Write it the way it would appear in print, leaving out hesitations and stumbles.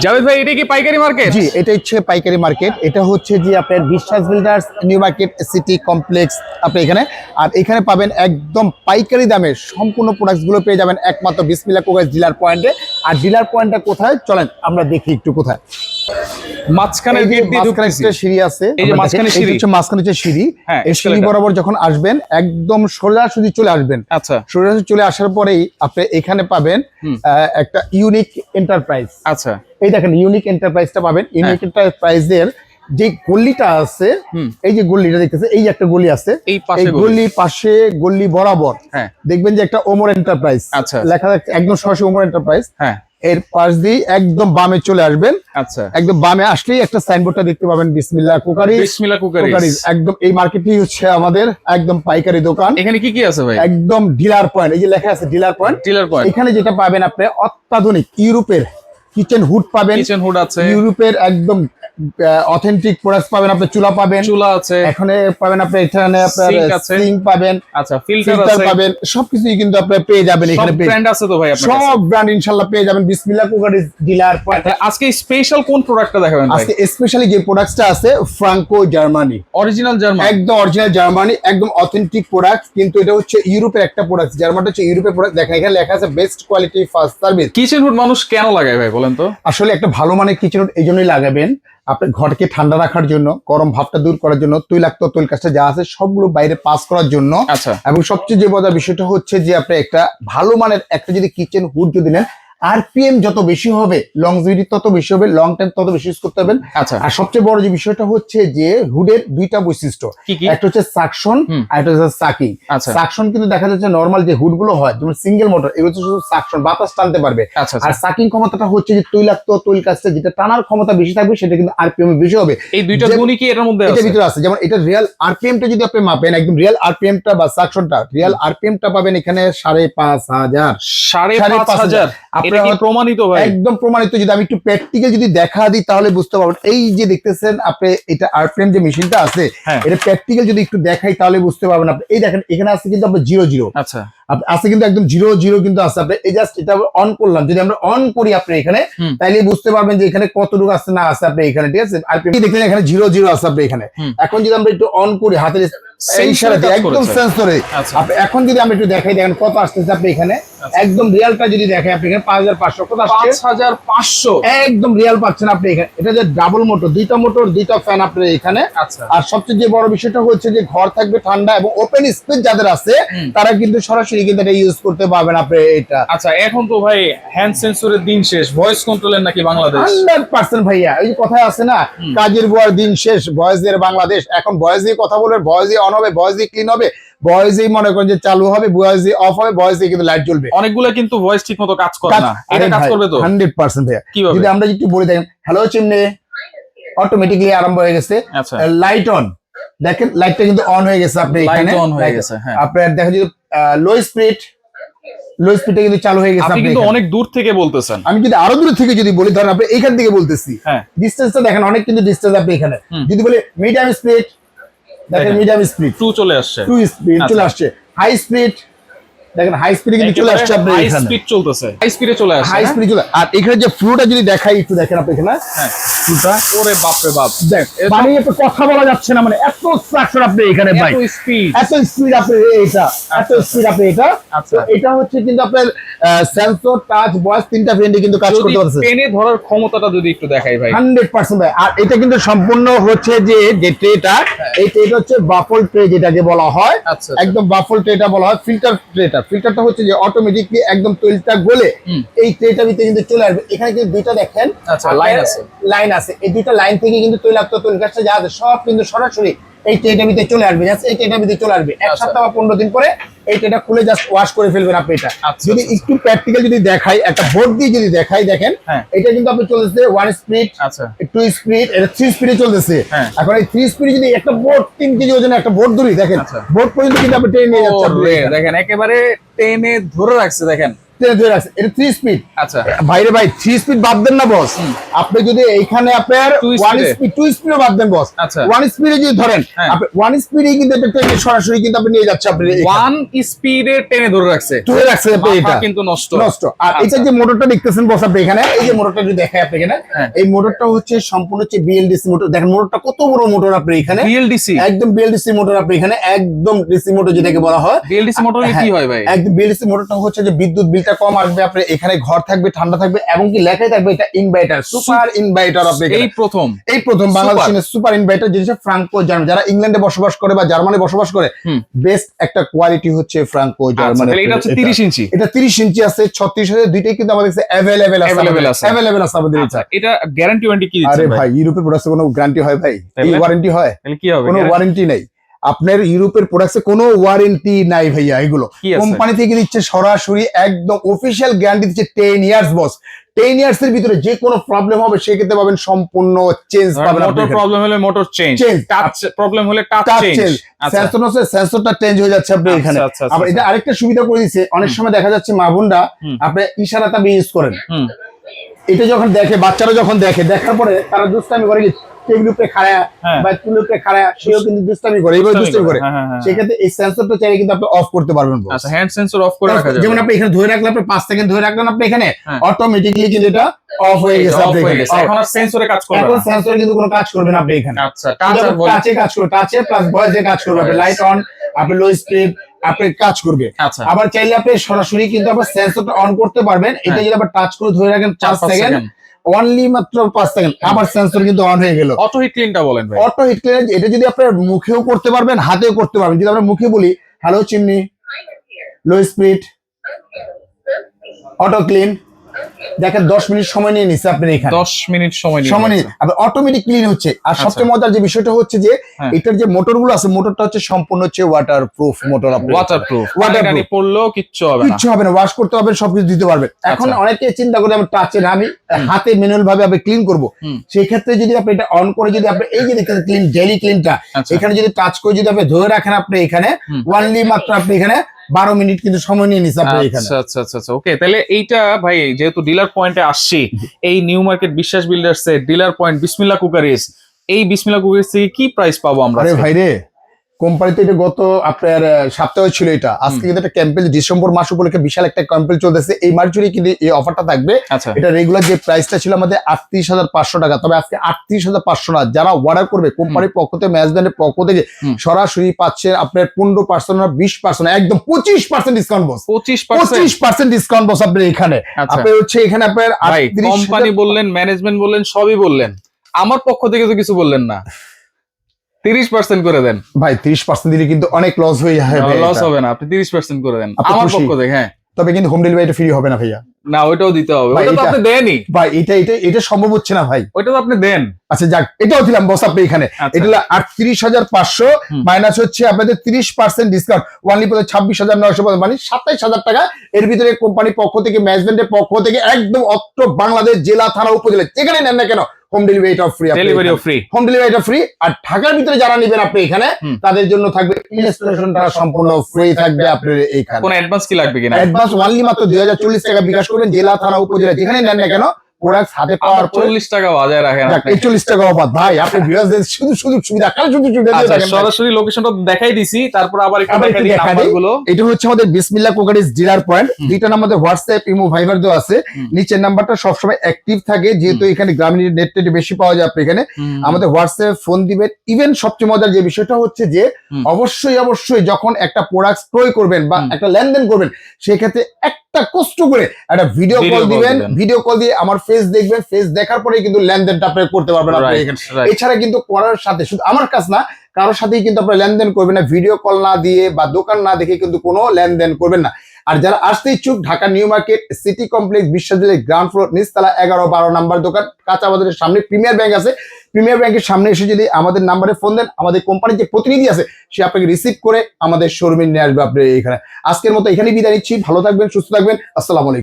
জাভেদ ভাই, এটা কি পাইকারি মার্কেট? জি, এটা হচ্ছে পাইকারি মার্কেট। এটা হচ্ছে যে আপনার বিশ্বাস builders new market city complex আপনি এখানে। আর এখানে পাবেন একদম পাইকারি দামে সম্পূর্ণ প্রোডাক্টসগুলো পেয়ে যাবেন একমাত্র বিসমিল্লাহ কুকার্স ডিলার পয়েন্টে। আর ডিলার পয়েন্টটা কোথায় চলেন আমরা দেখি একটু কোথায়। মাঝখানে সিঁড়ি আছে, এই যে মাঝখানে সিঁড়ি, মাঝখানে হচ্ছে সিঁড়ি। হ্যাঁ, এই সিঁড়ি বরাবর যখন আসবেন একদম সোজাসুজি চলে আসবেন। আচ্ছা, সোজাসুজি চলে আসার পরেই আপনি এখানে পাবেন একটা ইউনিক এন্টারপ্রাইজ। আচ্ছা, এই দেখেন ইউনিক এন্টারপ্রাইজটা পাবেন। ইউনিক এন্টারপ্রাইজের যে গল্লিটা আছে, এই যে গল্লিটা দেখতেছে, এই যে একটা গলি আছে, এই গল্লির পাশে গল্লি বরাবর দেখবেন যে একটা ওমর এন্টারপ্রাইজ লেখা আছে, একদম সরাসরি ওমর এন্টারপ্রাইজ। এর পাশ দিয়ে একদম বামে চলে আসবেন। আচ্ছা, একদম বামে আসলেই একটা সাইনবোর্ডটা দেখতে পাবেন বিসমিল্লাহ কুকারিজ। বিসমিল্লাহ কুকারিজ একদম এই মার্কেটটি হচ্ছে আমাদের একদম পাইকারি দোকান। এখানে কি কি আছে ভাই? একদম ডিলার পয়েন্ট, এই যে লেখা আছে ডিলার পয়েন্ট। ডিলার পয়েন্ট এখানে যেটা পাবেন আপনি অত্যাধুনিক ইউরোপের কিচেন হুড পাবেন। কিচেন হুড আছে, ইউরোপের একদম অথেন্টিক প্রোডাক্টস পাবেন আপনি। চুলা পাবেন, চুলা আছে এখানে পাবেন আপনি। এখানে আপনার সিঙ্ক পাবেন, আচ্ছা ফিল্টার পাবেন, সবকিছুই কিন্তু আপনি পেয়ে যাবেন এখানে। সব ব্র্যান্ড আছে তো ভাই আপনার কাছে? সব ব্র্যান্ড ইনশাআল্লাহ পেয়ে যাবেন বিসমিল্লাহ কুকারিজ ডিলার পয়েন্ট। আজকে স্পেশাল কোন প্রোডাক্টটা দেখাবেন ভাই? আজকে স্পেশালি যে প্রোডাক্টসটা আছে ফ্রাঙ্কো জার্মানি, অরিজিনাল জার্মান, একদম অরিজিনাল জার্মানি, একদম অথেন্টিক প্রোডাক্ট। কিন্তু এটা হচ্ছে ইউরোপের একটা প্রোডাক্ট, জার্মানটা হচ্ছে ইউরোপের প্রোডাক্ট। দেখেন এখানে লেখা আছে best quality first service. Kitchen hood মানুষ কেন লাগায় ভাই বলেন তো? আসলে একটা ভালো মানের কিচেন হুড এই জন্যই লাগাবেন, আপনার ঘরকে ঠান্ডা রাখার জন্য, গরম ভাবটা দূর করার জন্য, তৈলাক্ত তৈলকাশটা যা আছে সবগুলো বাইরে পাস করার জন্য। আচ্ছা, এবং সবচেয়ে যে মজার বিষয়টা হচ্ছে যে আপনি একটা ভালো মানের একটা যদি কিচেন হুড যদি নেন, আরপিএম যত বেশি হবে লংজিভিটি তত বেশি হবে, লং টাইম তত বেশি ইউজ করতে পারবেন। আচ্ছা, আর সবচেয়ে বড় যে বিষয়টা হচ্ছে যে হুডের দুইটা বৈশিষ্ট্য, একটা হচ্ছে সাকশন আর একটা হচ্ছে সাকিং। সাকশন কিন্তু দেখা যাচ্ছে নরমাল যে হুড গুলো হয় যেমন সিঙ্গেল মোটর, এগুলো শুধু সাকশন বাতাস টানতে পারবে। আর সাকিং ক্ষমতাটা হচ্ছে যে তৈলাক্ত তৈল কাজটা যেটা টানার ক্ষমতা বেশি থাকবে সেটা কিন্তু আরপিএম বেশি হবে। এই দুইটা গুণই কি এর মধ্যে আছে? এটার ভিতরে আছে। যেমন এটা রিয়েল আরপিএমটা যদি আপনি মাপেন, একদম রিয়েল আরপিএমটা বা সাকশনটা, রিয়েল আরপিএমটা পাবেন এখানে 5,500। 5,500 এটা কি প্রমাণিত ভাই? একদম প্রমাণিত। যদি আমি একটু প্র্যাকটিক্যাল যদি দেখা দিই তাহলে বুঝতে পারবেন। এই যে দেখতেছেন আপনি এটা আরপিএম যে মেশিনটা আছে, এটা প্র্যাকটিক্যাল যদি একটু দেখাই তাহলে বুঝতে পারবেন। আপনি এই দেখেন এখানে আছে কিন্তু আপনার 0 আচ্ছা আছে, কিন্তু একদম 0 কিন্তু আছে। আপনি এই জাস্ট এটা অন করলাম, যদি আমরা অন করি আপনি এখানে, তাইলে বুঝতে পারবেন যে এখানে কতটুকু আছে না আছে আপনি এখানে। ঠিক আছে, আরপিএম দেখলেন এখানে 0 আছে আপনি এখানে। এখন যদি আমরা একটু অন করি হাতের ইশারাতে একদম সেন্সরে, এখন যদি আমরা একটু দেখাই দেখেন কত আসতেছে আপনি এখানে। একদম রিয়ালটা যদি দেখেন আপনি এখানে 5,500 কত আসছে? 5,500 একদম রিয়াল পাচ্ছেন আপনি এখানে। এটা যে ডাবল মোটর, দুইটা ফ্যান আপনার এখানে। আর সবচেয়ে যে বড় বিষয়টা হচ্ছে যে ঘর থাকবে ঠান্ডা এবং ওপেন স্পেস যাদের আছে তারা কিন্তু সরাসরি কিন্তু এটা ইউজ করতে পারবেন আপনি এটা। আচ্ছা, এখন তো ভাই হ্যান্ড সেন্সরের দিন শেষ, ভয়েস কন্ট্রোলের নাকি বাংলাদেশ? 100% ভাইয়া। এই কথায় আছে না, কাজের বুয়ার দিন শেষ, ভয়েসের বাংলাদেশ। এখন ভয়েস দিয়ে কথা বলবেন, ভয়েস দিয়ে অন হবে, ভয়েস দিয়ে ক্লিন হবে, ভয়েস দিয়ে মনে করেন যে চালু হবে, ভয়েস দিয়ে অফ হবে, ভয়েস দিয়ে কিন্তু লাইট জ্বলবে। অনেকগুলো কিন্তু ভয়েস ঠিকমতো কাজ করে না, এটা কাজ করবে তো 100% ভাইয়া। যদি আমরা একটু বলে দেখেন হ্যালো চিমনি, অটোমেটিক্যালি আরম্ভ হয়ে গেছে। লাইট অন, দেখেন লাইটটা কিন্তু অন হয়ে গেছে আপনি এখানে। আপনার দেখেন যদি লো স্পিডে কিন্তু চালু হয়ে গেছে। আপনি কিন্তু অনেক দূর থেকে বলতেছেন, আমি যদি আরো দূর থেকে যদি বলি, ধরেন আপনি এইখান থেকে বলতেছি, ডিসটেন্সটা দেখেন অনেক কিন্তু ডিসটেন্স আপনি এখানে। যদি বলি মিডিয়াম স্পিড, দেখেন মিডিয়াম স্পিড 2 চলে আসছে, 2 স্পিড চলে আসছে। হাই স্পিড দেখেন, হাই স্পিডে কিন্তু চলে আসছে আপনি এখানে। হাই স্পিড চলতেছে, হাই স্পিডে চলে আসছে, হাই স্পিডে চলে। আর এখানে যে ফ্লোটা যদি দেখাই একটু দেখেন আপনি এখানে, ফ্লোটা ওরে বাপ রে বাপ, দেখ মানে একটু কথা বলা যাচ্ছে না, মানে এত স্ট্রাকচার আপনি এখানে ভাই, এত স্পিড আপনি এটা, এত স্পিড আপনি এটা। আচ্ছা, এটা হচ্ছে কিন্তু আপনার সেন্সর, টাচ, ভয়েস তিনটা ফ্রেন্ডে কিন্তু কাজ করতে পারছে। টেনে ধরার ক্ষমতাটা যদি একটু দেখাই ভাই, 100% ভাই। আর এটা কিন্তু সম্পূর্ণ হচ্ছে যে ট্রেটা, এই ট্রেটা হচ্ছে বাফল ট্রে যেটাকে বলা হয়। একদম বাফল ট্রেটা বলা হয়। ফিল্টারটা হচ্ছে যে অটোমেটিকলি একদম তৈলটা গলে এই ট্রেটার ভিতরে কিন্তু চলে আসবে। এখানে কিন্তু দুইটা দেখেন লাইন আছে, এই দুইটা লাইন থেকে কিন্তু তৈলাক্ত তৈলকাশটা যা আছে সব কিন্তু সরাসরি এই ট্রেটার ভিতরে চলে আসবে। এই ট্রেটার ভিতরে চলে আসবে এক সপ্তাহ বা 15 দিন পরে এই ট্রেটা খুলে জাস্ট ওয়াশ করে ফেলবেন আপনি এটা। যদি একটু প্র্যাকটিক্যাল যদি দেখাই, একটা বোর্ড দিয়ে যদি দেখাই, দেখেন এটা কিন্তু আপনি চলতেছে 1 স্পিড, 2 স্পিড, এটা 3 স্পিডে চলতেছে। এখন এই 3 স্পিডে যদি একটা বোর্ড 3 কেজি ওজনের একটা বোর্ড ধরি, দেখেন বোর্ড পর্যন্ত কিন্তু আপনি টেনে নিয়ে যাচ্ছে। দেখেন একেবারে টেনে ধরে রাখছে, দেখেন টেনে ধরে রাখছে, এটা 3 স্পিড। আচ্ছা ভাইরে ভাই 3 স্পিড বাদ দেন না বস, আপনি যদি এইখানে আপনার 1 স্পিড 2 স্পিডও বাদ দেন বস, আচ্ছা 1 স্পিডে যদি ধরেন আপনি 1 স্পিডে কিন্তু এটা টেনে সরাসরি কিন্তু আপনি নিয়ে যাচ্ছে, আপনি 1 স্পিডে টেনে ধরে রাখছে আপনি, এটা কিন্তু নষ্ট। আর এটা যে মোটরটা দেখতেছেন বস আপনি এখানে, এই যে মোটরটা যদি দেখাই আপনি এখানে, এই মোটরটা হচ্ছে সম্পূর্ণ হচ্ছে বিএলডিসি মোটর। দেখেন মোটরটা কত বড় মোটর আপনি এখানে, বিএলডিসি একদম বিএলডিসি মোটর আপনি এখানে, একদম ডিসি মোটর যেটাকে বলা হয়। বিএলডিসি মোটর কি হয় ভাই? একদম বিএলডিসি মোটরটা হচ্ছে যে বিদ্যুৎ বিলটা কম আসবে, আপনি এখানে ঘর থাকবে, ঠান্ডা থাকবে, এবং কি লেখাই থাকবে এটা ইনভার্টার, সুপার ইনভার্টার। আপনি এই প্রথম বাংলাদেশের সুপার ইনভার্টার, যেটা ফ্রাঙ্কো জার্মান, যারা ইংল্যান্ডে বসবাস করে বা জার্মানি বসবাস করে, বেস্ট একটা কোয়ালিটি হচ্ছে ফ্রাঙ্কো জার্মান। এটা হচ্ছে 30 ইঞ্চি, এটা 30 ইঞ্চি আছে, 36,000 দুইটাই কিন্তু আমাদের কাছে अवेलेबल আছে আমাদের। আচ্ছা এটা গ্যারান্টি ওয়ারেন্টি কি দিচ্ছেন আরে ভাই? ভাই ইউরোপের প্রোডাক্টে কোনো গ্যারান্টি হয় ভাই? এই ওয়ারেন্টি হয়? তাহলে কি হবে? কোনো ওয়ারেন্টি নাই আপনার ইউরোপের প্রোডাক্টে, কোনো ওয়ারেন্টি নাই ভাইয়া। এগুলো কোম্পানি থেকে দিচ্ছে সরাসরি, একদম অফিশিয়াল গ্যারান্টি দিচ্ছে 10 ইয়ার্স বস। 10 ইয়ার্স এর ভিতরে যে কোনো প্রবলেম হবে সেক্ষেত্রে পাবেন সম্পূর্ণ চেঞ্জ পাবেন। মোটর প্রবলেম হলে মোটর চেঞ্জ, টাচ প্রবলেম হলে টাচ চেঞ্জ, সেন্সরটা চেঞ্জ হয়ে যাচ্ছে আপনি এখানে। আবার এটা আরেকটা সুবিধা করে দিয়েছে, অনেক সময় দেখা যাচ্ছে মা বোনরা আপনি ইশারাটা ইউজ করেন, এটা যখন দেখে, বাচ্চারা যখন দেখে, দেখার পরে তারা দুষ্টামি করে, টেবিল উপরে খাড়া বা টুল উপরে খাড়া, সেও কিন্তু দুষ্টামি করে, এইভাবে দুষ্টামি করে। সেক্ষেত্রে এই সেন্সরটা চাইলে কিন্তু আপনি অফ করতে পারবেন। আচ্ছা হ্যান্ড সেন্সর অফ করে রাখা যাবে, যেমন আপনি এখানে ধরে রাখলে, আপনি 5 সেকেন্ড ধরে রাখলেন, আপনি এখানে অটোমেটিক্যালি কিন্তু এটা অফ হয়ে গেছে। আপনি এখন আর সেন্সরে কাজ করবে না, এখন সেন্সরে কিন্তু কোনো কাজ করবে না আপনি এখানে। আচ্ছা টাচে কাজ করবে, টাচে প্লাস ভয়েসে কাজ করবে, আপনি লাইট অন, আপনি লো স্পিড আপনি কাজ করবে। আবার চাইলে আপনি সরাসরি কিন্তু আপনার সেন্সরটা অন করতে পারবেন। এটা যদি আপনি টাচ করে ধরে রাখেন 5 সেকেন্ড, অনলি মাত্র 5 সেকেন্ড, আবার সেন্সর কিন্তু অন হয়ে গেল। অটো হিট ক্লিনটা বলেন ভাই? অটো হিট ক্লিন এটা যদি আপনার মুখেও করতে পারবেন, হাতেও করতে পারবেন। যদি আমরা মুখে বলি hello chimney, low speed, auto clean, দেখেন 10 মিনিট সময় নিয়ে নিচ্ছে আপনি এখানে, 10 মিনিট সময় নিয়ে আপনি অটোমেটিক ক্লিন হচ্ছে। আর সবচেয়ে মজার যে বিষয়টা হচ্ছে যে এটার যে মোটরগুলো আছে, মোটরটা হচ্ছে সম্পূর্ণ হচ্ছে ওয়াটারপ্রুফ মোটর। আপনি ওয়াটারপ্রুফ পড়লেও কিচ্ছু হবে না, ওয়াশ করতে পারবেন, সবকিছু দিতে পারবেন। এখন অনেকে চিন্তা করে আমি টাচে না, আমি হাতে ম্যানুয়াল ভাবে আমি ক্লিন করব, সেই ক্ষেত্রে যদি আপনি এটা অন করে, যদি আপনি এই যে দেখেন ক্লিন ডেইলি ক্লিনটা, এখানে যদি টাচ করে যদি আপনি ধরে রাখেন, আপনি এখানে অনলি মাত্র আপনি এখানে 12 মিনিট কিন্তু সময় নিয়ে নিচ্ছে আপনি এখানে। আচ্ছা ওকে, তাহলে এইটা ভাই যেহেতু ডিলার পয়েন্টে আসছি, এই নিউ মার্কেট বিশ্বাস বিল্ডার্স এর ডিলার পয়েন্ট বিসমিল্লাহ কুকারিজ, এই বিসমিল্লাহ কুকারিজ থেকে কি প্রাইস পাবো আমরা? আরে ভাই রে, কোম্পানিতে এটা গত আপনার সপ্তাহে ছিল, এটা আজকে কিন্তু একটা ক্যাম্পেল, ডিসেম্বর মাস উপলক্ষে বিশাল একটা ক্যাম্পেল চলতেছে, এই মাস জুড়ে কিন্তু এই অফারটা থাকবে। এটা রেগুলার যে প্রাইসটা ছিল আমাদের 38,500 টাকা, তবে আজকে 38,500 না, যারা অর্ডার করবে কোম্পানির পক্ষ থেকে, ম্যানেজমেন্টের পক্ষ থেকে সরাসরি পাচ্ছে আপনার 15% না 20%, একদম 25% ডিসকাউন্ট বস। 25% ডিসকাউন্ট বস আপনি এখানে। আপনি হচ্ছে এখানে আপনার কোম্পানি বললেন, ম্যানেজমেন্ট বললেন, সবই বললেন, আমার পক্ষ থেকে তো কিছু বললেন না। 30% করে দেন ভাই, 30% দিলে কিন্তু অনেক লস হয়ে যায়। লস হবে না, আপনি 30% করে দেন আমার পক্ষ থেকে। হ্যাঁ, তবে কিন্তু হোম ডেলিভারিটা ফ্রি হবে না ভাইয়া। না, ওইটাও দিতে হবে, ওটা তো আপনি দেনই ভাই, এটা সম্ভব হচ্ছে না ভাই, ওইটা তো আপনি দেন। আচ্ছা যাক, এটাও দিলাম বস আপনি এখানে। এটা হলো 38,500 মাইনাস হচ্ছে আপনাদের 30% ডিসকাউন্ট, ওয়ানলি 26,950, মানে 27,000 টাকা। এর ভিতরে কোম্পানির পক্ষ থেকে, ম্যানেজমেন্টের পক্ষ থেকে একদম অত্র বাংলাদেশ জেলা, থানা, উপজেলা যেখানে নেন না কেন, হোম ডেলিভারিটা ফ্রি। হোম ডেলিভারিটা ফ্রি। আর ঢাকার ভিতরে যারা নেবেন আপনি এখানে, তাদের জন্য থাকবে ইনস্টলেশনটা সম্পূর্ণ ফ্রি থাকবে আপনার এখানে। কোন অ্যাডভান্স কি লাগবে কিনা? অ্যাডভান্স ওয়ানলি মাত্র 2040 টাকা বিকাশ করবেন, জেলা, থানা, উপজেলা যেখানে নেন না কেন, প্রোডাক্ট হাতে পাওয়ার 40 টাকা বাজায় রাখেন, 40 টাকা অবাধ ভাই। আপনি ভিউয়ারদের শুধু সুযোগ সুবিধা, কাল শুধু সুবিধা দিয়ে থাকেন। সরাসরি লোকেশনটা দেখাই দিছি, তারপর আবার একটু দেখাই দিই নাম্বারগুলো। এটা হচ্ছে আমাদের বিসমিল্লাহ কুকারিজ ডিলার পয়েন্ট। দুইটা নাম্বার হোয়াটসঅ্যাপ, ইমো, ভাইবার দেওয়া আছে। নিচের নাম্বারটা সবসময় অ্যাক্টিভ থাকে, যেহেতু এখানে গ্রামীণ নেট বেশি পাওয়া যায়। আপনি এখানে আমাদের হোয়াটসঅ্যাপ ফোন দিবেন। ইভেন সবচেয়ে মজার যে বিষয়টা হচ্ছে যে অবশ্যই যখন একটা প্রোডাক্ট ক্রয় করবেন বা একটা লেনদেন করবেন, সেক্ষেত্রে একটা কষ্ট করে একটা ভিডিও কল দিবেন। ভিডিও কল দিয়ে আমার ফেস দেখবেন, ফেস দেখার পরে কিন্তু লেনদেনটা আপনি করতে পারবেন। আপনি এখানে এছাড়া কিন্তু করার সাথে, শুধু আমার কাছ না, কারোর সাথেই কিন্তু আপনারা লেনদেন করবেন না। ভিডিও কল না দিয়ে বা দোকান না দেখে কিন্তু কোনো লেনদেন করবেন না। আর যারা আসতে ইচ্ছুক, Dhaka new market city complex Biswas builder ground floor নিচতলা 11-12 নাম্বার দোকান, কাঁচা বাজারের সামনে প্রিমিয়ার ব্যাংক আছে। প্রিমিয়ার ব্যাংকের সামনে এসে যদি আমাদের নাম্বারে ফোন দেন, আমাদের কোম্পানির যে প্রতিনিধি আছে সে আপনাকে রিসিভ করে আমাদের শোরুমে নিয়ে আসবে আপনি এখানে। আজকের মতো এখানেই বিদায় নিচ্ছি। ভালো থাকবেন, সুস্থ থাকবেন। আসসালামু আলাইকুম।